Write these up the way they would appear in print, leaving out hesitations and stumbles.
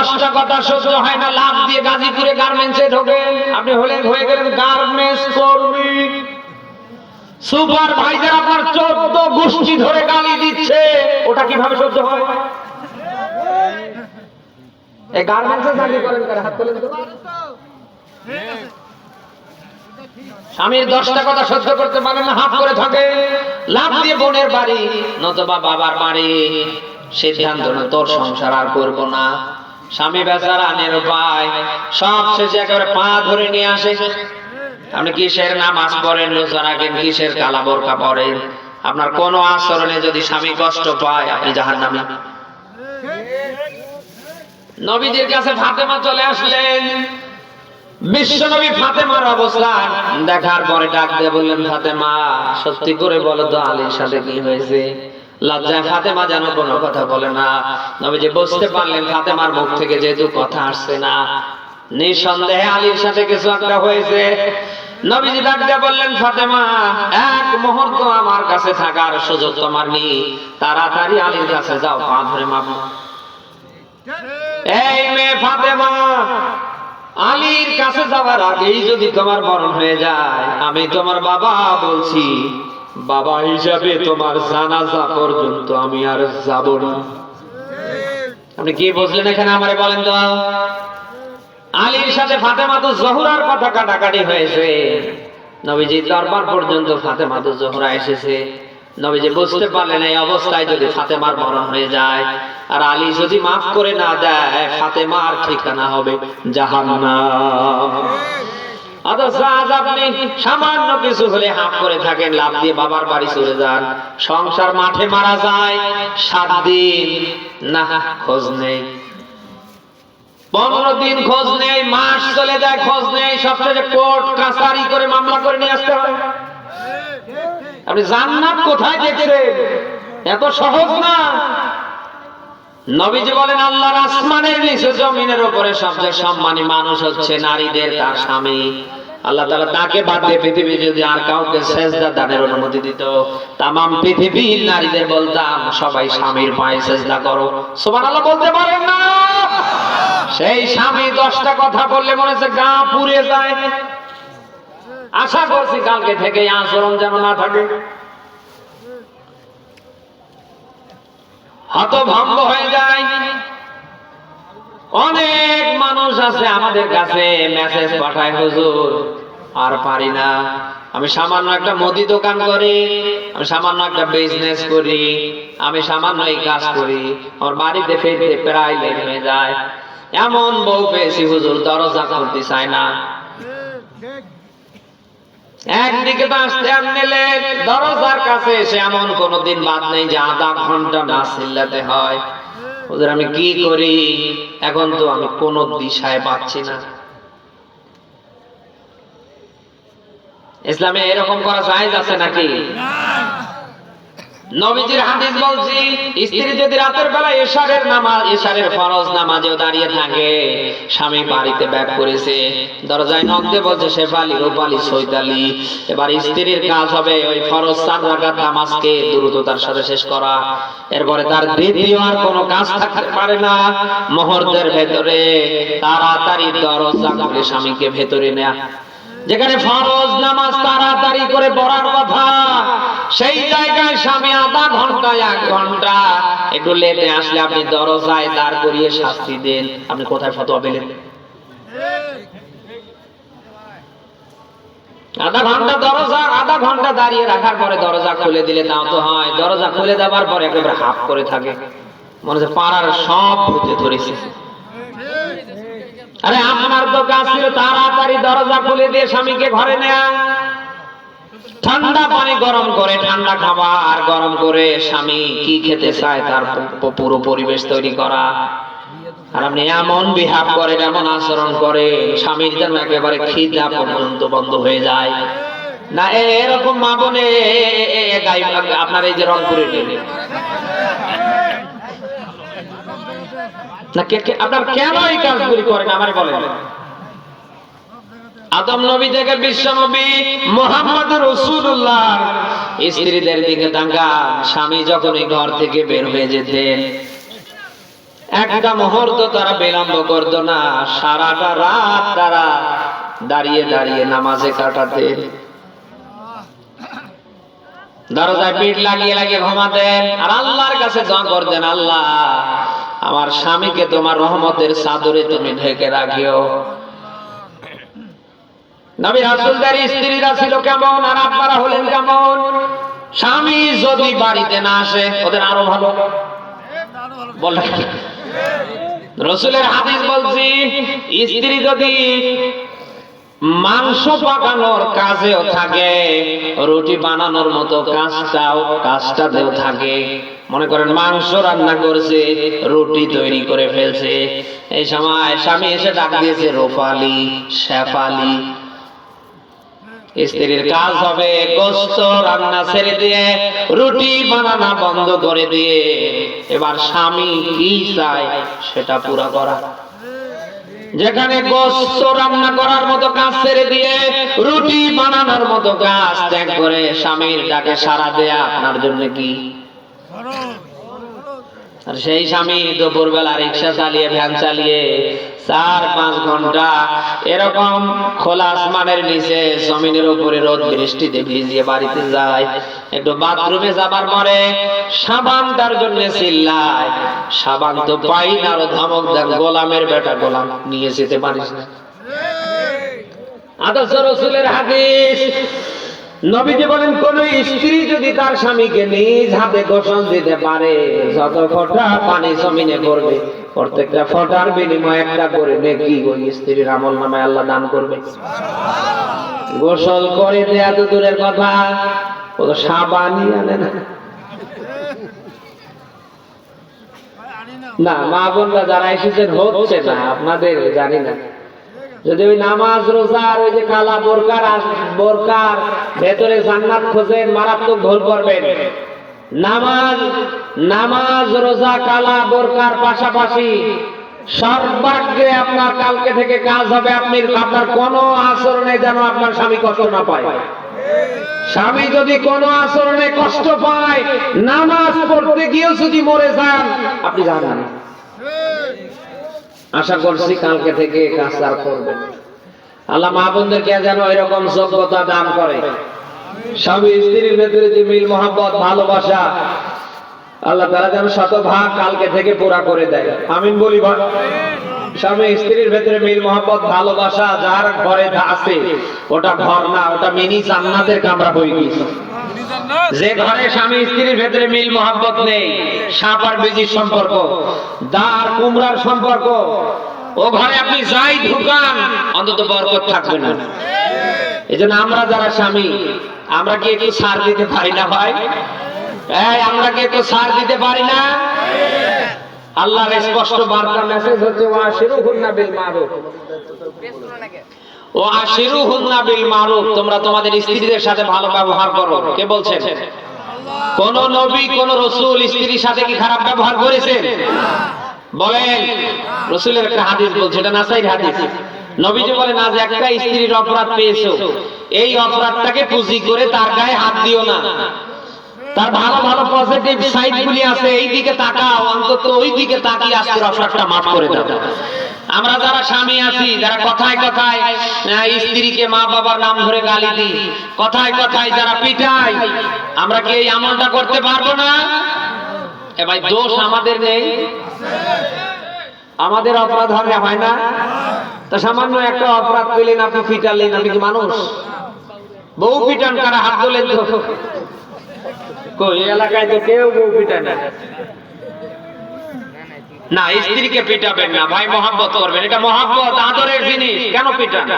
10টা কথা সহ্য হয় না, লাভ দিয়ে গাজীপুরে গার্মেন্টসে ঢোকেন, আপনি হয়ে গেলেন গার্মেন্টস কর্মী। সুপারভাইজার আপনার 14 গোষ্ঠী ধরে গালি দিচ্ছে, ওটা কিভাবে সহ্য হয়? এই গার্মেন্টসে চাকরি করেন কারা? হাত তোলেন তো। স্বামীর 10টা কথা সহ্য করতে পারেন না, হাত করে থাকে, লাভ দিয়ে বোনের বাড়ি নতুবা বাবার বাড়ি, সিদ্ধান্ত না তোর সংসার আর করবো না। স্বামী বেচারা নিরুপায়, সব শেষে একেবারে পা ধরে নিয়ে আসে। আপনি কিসের নামাজ পড়েন, রোজা রাখেন, কিসের কালা বোরকা পড়েন, আপনার কোন আচরণে যদি স্বামী কষ্ট পায় আপনি জাহান্নামী। নবীজির কাছে ফাতেমা চলে আসলেন। বিশ্বনবী ফাতেমার অবস্থান দেখার পরে ডাক দিয়ে বললেন, ফাতেমা সত্যি করে বলো তো আলীর সাথে কি হয়েছে? লজ্জায় ফাতেমা যেন কোনো কথা বলে না। নবীজি বুঝতে পারলেন ফাতেমার মুখ থেকে যেহেতু কথা আসছে না, নিঃসন্দেহে আলীর সাথে কিছু একটা হয়েছে। নবীজি ডাক দিয়ে বললেন, ফাতেমা এক মুহূর্ত আমার কাছে থাকার সুযোগ তোমার নেই, তাড়াতাড়ি আলীর কাছে যাও, পা ধরে মাপ। এই মেয়ে ফাতেমা, আলীর কাছে যাওয়ার আগেই যদি তোমার মরণ হয়ে যায়, আমি তোমার বাবা বলছি, বাবা হিসাবে তোমার জানাজা পর্যন্ত আমি আর যাব না। আপনি কি বুঝলেন এখানে আমারে বলেন তো? আলীর সাথে ফাতেমা তো জোহরার কথা কাটাকাটি হয়েছে, নবীজির দরবার পর্যন্ত ফাতেমা তো জোহরা এসেছে। নবীজি বুঝতে পারলেন এই অবস্থায় যদি ফাতেমার মরণ হয়ে যায় আর আলী যদি মাফ করে না দেয়, ফাতেমার ঠিকানা হবে জাহান্নাম। অথচ আজ আপনি সামান্য কিছু হলে হাফ করে থাকেন, লাভ দিয়ে বাবার বাড়ি চলে যান, সংসার মাঠে মারা যায়, 7 দিন না খোঁজ নেই, 15 দিন খোঁজ নেই, মাস চলে যায় খোঁজ নেই, সবশেষে কোর্ট কাছারি করে মামলা করে নিয়ে আসতে হয়। আপনি জান্নাত কোথায় দেখছেন? এত সহজ না। নবীজি বলেন, আল্লাহর আসমানের নিচে জমিনের উপরে সবচেয়ে সম্মানী মানুষ হচ্ছে নারীদের তার স্বামী। আল্লাহ তাআলা তাকে বাদ দিয়ে পৃথিবী যদি আর কাউকে সেজদা দানের অনুমতি দিত, তামাম পৃথিবীর নারীদের বলতাম সবাই স্বামীর পায়ে সেজদা করো। সুবহানাল্লাহ বলতে পারেন না? সেই স্বামী 10টা কথা বললে মনে হচ্ছে গা পুড়ে যায়। আশা করছি কালকে থেকে আচরণ যেন না থাকে। হতভম্ব হয়ে যায়। অনেক মানুষ আছে আমাদের কাছে মেসেজ পাঠায়, হুজুর আর পারি না, আমি সামান্য একটা মুদি দোকান করি, আমি সামান্য একটা বিজনেস করি, আমি সামান্য এই কাজ করি, আমার বাড়িতে ফিরতে প্রায় লেট হয়ে যায়, এমন বউ পেয়েছি হুজুর দরজা খুলতে চায় না। একদিকে তো আসতে আনলে দরজার কাছে এসে এমন কোনদিন বাদ নেই যে আধা ঘন্টা না চিল্লাতে হয়, হুজুর আমি কি করি, এখন তো আমি কোন দিশায় পাচ্ছি না। ইসলামে এরকম করা জায়েজ আছে নাকি? নবীজির হাদিস বলছি, স্ত্রী যদি রাতের বেলা এশারের ফরজ নামাজেও দাঁড়িয়ে থাকে, স্বামী বাড়িতে ব্যাক করেছে, দরজায় নক দিয়ে বলছে শেফালি, রূপালি, সৈতালি, এবার স্ত্রীর কাজ হবে ওই ফরজ 4 রাকাত নামাজকে দ্রুততার সাথে শেষ করা। এরপরে তার দ্বিতীয় আর কোনো কাজ থাকতে পারে না, মুহূর্তের ভেতরে তাড়াতাড়ি দরজা খুলে স্বামীকে ভেতরে নেয়া। যেখানে ফরজ নামাজ তাড়াতাড়ি করে পড়ার কথা, সেই জায়গায় স্বামী আধা ঘন্টা 1 ঘন্টা একটু লেটে আসলে আপনি দরজায় দাঁড় করিয়ে শাস্তি দেন। আপনি কোথায় ফতোয়া পেলেন? আধা ঘন্টা দাঁড়িয়ে রাখার পরে দরজা খুলে দিলে তাও তো হয়, দরজা খুলে দেওয়ার পরে একেবারে হাফ করে থাকে, মনে হচ্ছে পাড়ার সব ভূতে ধরেছে। আরে আপনার তো কাজ ছিল তাড়াতাড়ি দরজা খুলে দিয়ে স্বামীকে ঘরে নেয়া, ঠান্ডা পানি গরম করে ঠান্ডা খাবার গরম করে স্বামী কি খেতে চায় তার পুরো পরিবেশ তৈরি করা। আর আপনি এমন বিহেভ করেন, এমন আচরণ করে, স্বামীর যেন একেবারে খিদা পর্যন্ত বন্ধ হয়ে যায় না। এরকম মা বোনে আপনার এই যে রংপুরে আপনার কেন এই কাজগুলি করেন আমার বলেন? আদম নবী থেকে বিশ্ব নবী মুহাম্মদ রাসূলুল্লাহ স্ত্রীদের দিকে তাকান। স্বামী যখন এই ঘর থেকে বের হয়ে যেতেন, একটা মুহূর্ত তারা বিলম্ব করতো না, সারাটা রাত তারা দাঁড়িয়ে দাঁড়িয়ে নামাজে কাটাতেন। দরজায় পিঠ লাগিয়ে লাগিয়ে ঘুমাতেন আর আল্লাহর কাছে দোয়া করতেন, আল্লাহ আমার স্বামীকে তোমার রহমতের চাদরে তুমি ঢেকে রাখিও। নবী রাসূলদের স্ত্রীরা ছিল কেমন আর আপনারা হলেন কেমন? স্বামী যদি বাড়িতে না আসে ওদের আরো ভালো বলে। রাসূলের হাদিস বলছি, স্ত্রী যদি মাংস পাকানোর কাজেও থাকে, রুটি বানানোর মতো কাজটাতেও থাকে, মনে করেন মাংস রান্না করছে, রুটি তৈরি করে ফেলছে, এই সময় স্বামী এসে ডাক দিয়েছে রূপালী, শেফালী, স্ত্রীর কাজ হবে গোশত রান্না ছেড়ে দিয়ে রুটি বানানো বন্ধ করে দিয়ে এবার স্বামী কি চায় সেটা পুরো করা। যেখানে গোশত রান্না করার মতো কাজ ছেড়ে দিয়ে রুটি বানানোর মতো কাজ ত্যাগ করে স্বামীর ডাকে সাড়া দেয়া আপনার জন্য কি? আর সেই স্বামী দুপুরবেলা রিক্সা চালিয়ে ভ্যান চালিয়ে 4-5 ঘন্টা এরকম খোলা আসমানের নিচে জমিনের উপরে রোদ বৃষ্টিতে ভিজিয়ে বাড়িতে যায়, একটু বাথরুমে যাবার পরে সাবান তার জন্য চিল্লায়, সাবান তো পাই না, আরো ধমক দেন, গোলামের বেটা গোলাম নিয়ে যেতে পারিস না। আদর্শ রাসূলের হাদিস, নবীজি বলেন কোন স্ত্রী যদি তার স্বামীকে নিজ হাতে গোসল দিতে পারে, যত ফোঁটা পানি জমিনে পড়বে প্রত্যেকটা ফোঁটার বিনিময়ে একটা করে নেকি ওই স্ত্রীর আমলনামায় আল্লাহ দান করবে। গোসল করে দেয়া তো দূরের কথা, ও তো সাবানই আনে না। না মা বোনরা যারা এসেছেন হচ্ছে না আপনাদের জানি না, যদি ওই নামাজ রোজার ওই যে কালা বোরকার ভেতরে জান্নাত খোঁজেন মারাত্মক ভুল করবেন। নামাজ রোজা কালা বোরকার পাশাপাশি সর্বাগ্রে আপনার কালকে থেকে কাজ হবে আপনার কোন আচরণে যেন আপনার স্বামী কষ্ট না পায়। স্বামী যদি কোন আচরণে কষ্ট পায়, নামাজ পড়তে গিয়েও যদি মরে যান আপনি জানেন। আশা করছি কালকে থেকে কাজ আর করবেন। আল্লাহ মা বোনদেরকে যেন এরকম যোগ্যতা দান করে। স্বামী স্ত্রীর ভেতরে যে মিল মহব্বত ভালোবাসা আল্লাহ তাআলা যেন শতভাগ কালকে থেকে পুরা করে দেয়, আমিন বলি। স্বামী স্ত্রীর ভেতরে মিল মহব্বত ভালোবাসা যার ঘরে আছে ওটা ঘর না, ওটা মিনি জান্নাতের কামরা হয়ে গেছে। যে ঘরে স্বামী স্ত্রীর ভেতরে মিল মহব্বত নেই, সাপ আর বিজির সম্পর্ক, দার কুমড়ার সম্পর্ক, ও ঘরে আপনি যাই ঢুকান অন্তত বরকত থাকবে না। এজন্য আমরা যারা স্বামী আমরা কি একটু ছাড় দিতে পারি না ভাই? আমরা কি একটু ছাড় দিতে পারি না? আল্লাহর স্পষ্ট বার্তা মেসেজ হচ্ছে ওয়াশিরুহুন্না বিল মারুফ, ওয়াশিরুহুন্না বিল মারুফ, তোমরা তোমাদের স্ত্রীদের সাথে ভালো ব্যবহার করো। কে বলছেন? কোন নবী কোন রাসূল স্ত্রীর সাথে কি খারাপ ব্যবহার করেছেন? বলেন। রাসূলের একটা হাদিস বলছে, এটা নাসাইর হাদিস, নবীজি বলেন আজ একটা স্ত্রীর অপরাধ পেয়েছো, এই অপরাধটাকে পুঁজি করে তার গায়ে হাত দিও না, তার ভালো ভালো পজিটিভ সাইড গুলি আছে এই দিকে তাকাও, অন্তত ওই দিকে তাকিয়ে আজকের অপরাধটা মাফ করে দাও। আমরা যারা স্বামী আছি, যারা কথায় কথায় স্ত্রীকে মা বাবার নাম ধরে গালি দিই, কথায় কথায় যারা পিটাই, আমরা কি এই আমলটা করতে পারবো না? এ ভাই দোষ আমাদের নেই? আমাদের অপরাধ হয় না? তা সামান্য একটা অপরাধ পেলেন আপনি পিটালেন, আপনি কি মানুষ? বউ পিটান কারা? হাত তোলেন তো। কই এলাকায় তো কেউ বউ পিটায় না। না, স্ত্রীকে পিটাবেন না ভাই, মহব্বত করবেন, এটা মহব্বত আদরের জিনিস। কেন পিটান?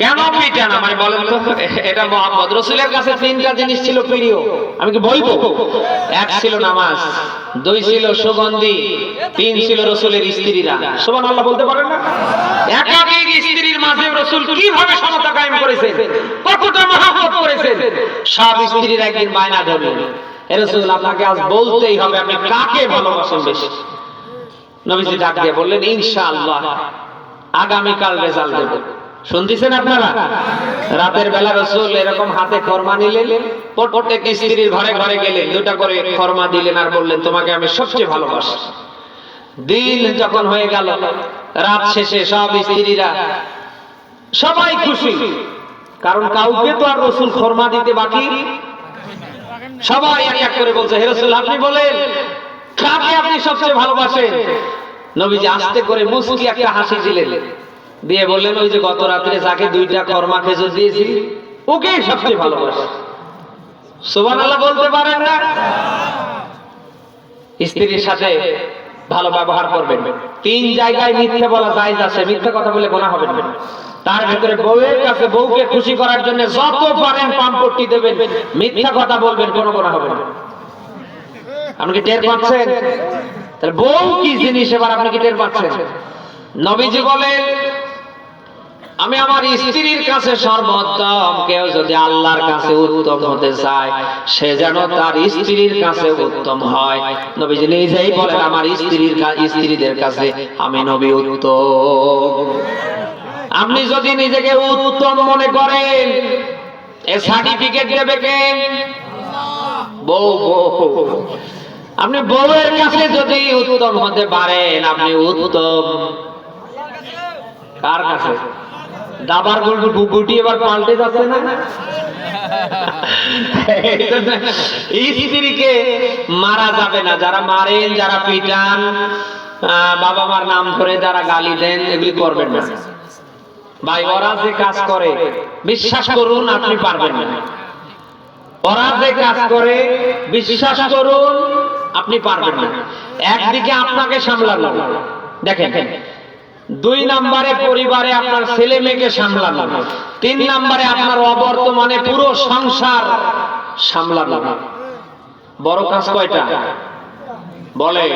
কেন পিটান আমায় বলেন তো? এটা মহব্বত। রাসূলের কাছে 3টা জিনিস ছিল প্রিয়, আমি কি বলবো? 1 ছিল নামাজ, 2 ছিল সুগন্ধি, 3 ছিল রাসূলের স্ত্রীরা। সুবহানাল্লাহ বলতে পারেন না? একাধিক স্ত্রীর মাঝে রাসূল কিভাবে সমতা কায়েম করেছেন, কতটা মহব্বত করেছেন। সব স্ত্রীরা একদিন বায়না ধরলেন, হে রাসূল আপনাকে আজ বলতেই হবে আপনি কাকে ভালোবাসেন বেশি। নবীজি ডাক দিয়ে বললেন ইনশাআল্লাহ আগামী কাল রেজাল্ট দেব। শুনতেছেন আপনারা? রাতের বেলা রাসূল এরকম হাতে খরমা নিলেন, প্রত্যেক স্ত্রীর ঘরে ঘরে গেলেন, 2টা করে খরমা দিলেন আর বললেন তোমাকে আমি সবচেয়ে ভালোবাসি। দিন যখন হয়ে গেল, রাত শেষে সব স্ত্রীরা সবাই খুশি, কারণ কাউকে তো আর রাসূল খরমা দিতে বাকি। সবাই এক এক করে বলছে, হে রাসূল আপনি বলেন কাকে আপনি সবচেয়ে ভালোবাসেন? নবীজি আস্তে করে মুস্কি একটা হাসি দিলেন, দিয়ে বললেন, ওই যে গত রাত্রে যাকে 2টা খরমা খেজুর দিয়েছি ওকেই সবচেয়ে ভালোবাসে। সুবহানাল্লাহ বলতে পারেন না? স্ত্রীর সাথে ভালো ব্যবহার করবেন। 3 জায়গায় মিথ্যা বলা জায়েজ আছে, মিথ্যা কথা বলে গুনাহ হবে না। তার ভিতরে বউয়ের কাছে বউকে খুশি করার জন্য যত পারেন পাম্পটি দেবেন, মিথ্যা কথা বলবেন, কোনো গুনাহ হবে না। আপনি কি টের পাচ্ছেন? তাহলে বউ কি জিনিস এবার আপনি কি টের পাচ্ছেন? নবীজি বলেন, আমি আমার স্ত্রীর কাছে সর্বোত্তম, কেউ যদি আল্লাহর কাছে উত্তম হতে চায় সে যেন তার স্ত্রীর কাছে উত্তম হয়। নবীজি নিজেই বলেন, আমার স্ত্রীদের কাছে আমি নবী উত্তম। আপনি যদি নিজেকে উত্তম মনে করেন, এ সার্টিফিকেট দেবে কে? বউ। আপনি বউয়ের কাছে যদি উত্তম হতে পারেন, আপনি উত্তম কার কাছে? দাবার গুটি এবার পাল্টে যাচ্ছে না? স্ত্রীকে মারা যাবে না। যারা মারেন, যারা পিটান, বাবা মার নাম ধরে যারা গালি দেন, এগুলি করবেন না ভাই। ওরা যে কাজ করে বিশ্বাস করুন আপনি পারবেন না। ওরা যে কাজ করে বিশ্বাস করুন আপনি পারবেন না। একদিকে আপনাকে সামলানো, দেখেন 2 নম্বরে পরিবারে আপনার ছেলে মেয়েকে সামলানো, 3 নম্বরে আপনার অবর্তমানে পুরো সংসার সামলানো। বড় কাজ কয়টা বলে?